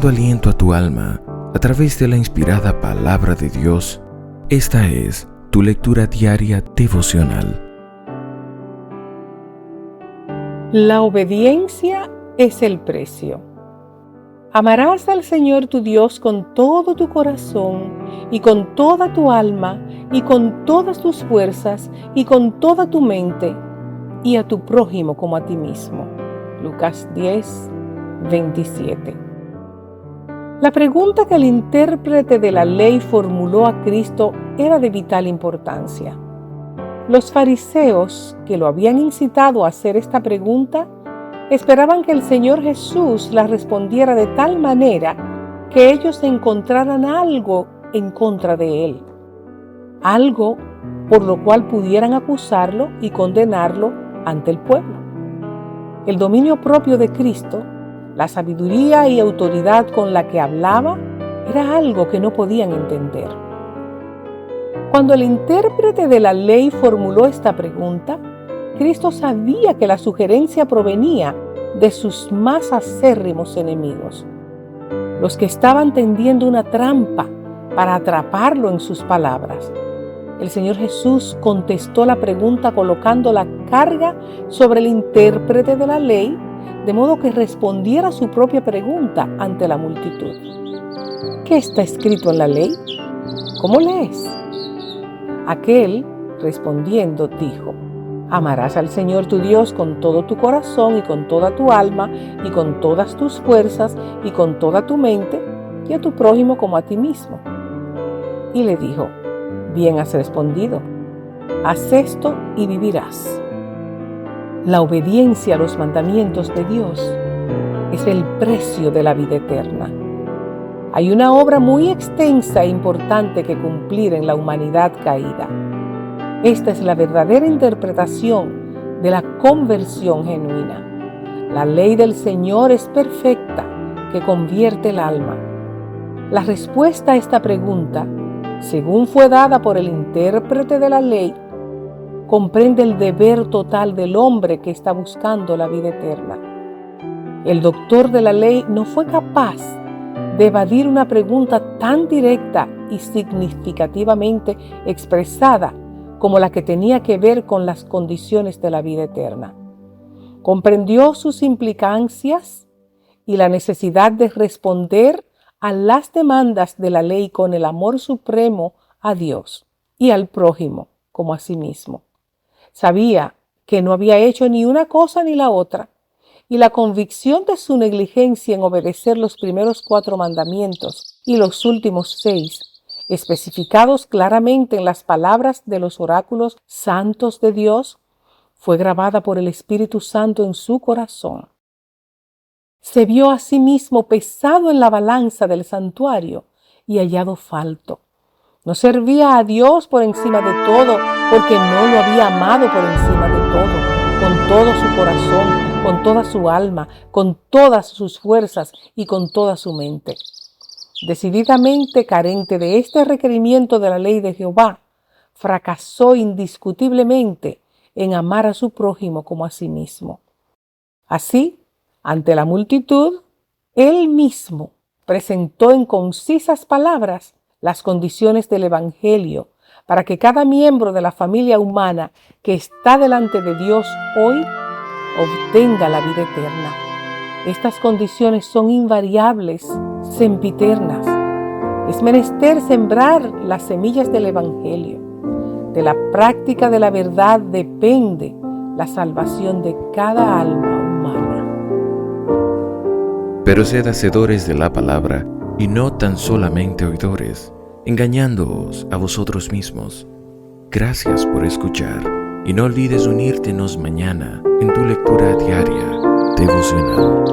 dando aliento a tu alma a través de la inspirada palabra de Dios. Esta es tu lectura diaria devocional. La obediencia es el precio. Amarás al Señor tu Dios con todo tu corazón y con toda tu alma y con todas tus fuerzas y con toda tu mente, y a tu prójimo como a ti mismo. Lucas 10, 27. La pregunta que el intérprete de la ley formuló a Cristo era de vital importancia. Los fariseos, que lo habían incitado a hacer esta pregunta, esperaban que el Señor Jesús la respondiera de tal manera que ellos encontraran algo en contra de Él, algo por lo cual pudieran acusarlo y condenarlo ante el pueblo. El dominio propio de Cristo, la sabiduría y autoridad con la que hablaba, era algo que no podían entender. Cuando el intérprete de la ley formuló esta pregunta, Cristo sabía que la sugerencia provenía de sus más acérrimos enemigos, los que estaban tendiendo una trampa para atraparlo en sus palabras. El Señor Jesús contestó la pregunta colocando la carga sobre el intérprete de la ley, de modo que respondiera su propia pregunta ante la multitud. ¿Qué está escrito en la ley? ¿Cómo lees? Aquel, respondiendo, dijo: amarás al Señor tu Dios con todo tu corazón y con toda tu alma y con todas tus fuerzas y con toda tu mente, y a tu prójimo como a ti mismo. Y le dijo: bien has respondido, haz esto y vivirás. La obediencia a los mandamientos de Dios es el precio de la vida eterna. Hay una obra muy extensa e importante que cumplir en la humanidad caída. Esta es la verdadera interpretación de la conversión genuina. La ley del Señor es perfecta, que convierte el alma. La respuesta a esta pregunta, según fue dada por el intérprete de la ley, comprende el deber total del hombre que está buscando la vida eterna. El doctor de la ley no fue capaz de evadir una pregunta tan directa y significativamente expresada como la que tenía que ver con las condiciones de la vida eterna. Comprendió sus implicancias y la necesidad de responder a las demandas de la ley con el amor supremo a Dios y al prójimo como a sí mismo. Sabía que no había hecho ni una cosa ni la otra, y la convicción de su negligencia en obedecer los primeros 4 mandamientos y los últimos 6, especificados claramente en las palabras de los oráculos santos de Dios, fue grabada por el Espíritu Santo en su corazón. Se vio a sí mismo pesado en la balanza del santuario y hallado falto. No servía a Dios por encima de todo, porque no lo había amado por encima de todo, con todo su corazón, con toda su alma, con todas sus fuerzas y con toda su mente. Decididamente carente de este requerimiento de la ley de Jehová, fracasó indiscutiblemente en amar a su prójimo como a sí mismo. Así, ante la multitud, él mismo presentó en concisas palabras las condiciones del Evangelio para que cada miembro de la familia humana que está delante de Dios hoy obtenga la vida eterna. Estas condiciones son invariables, sempiternas. Es menester sembrar las semillas del Evangelio. De la práctica de la verdad depende la salvación de cada alma humana. Pero sed hacedores de la palabra y no tan solamente oidores, engañándoos a vosotros mismos. Gracias por escuchar y no olvides unírtenos mañana en tu lectura diaria devocional.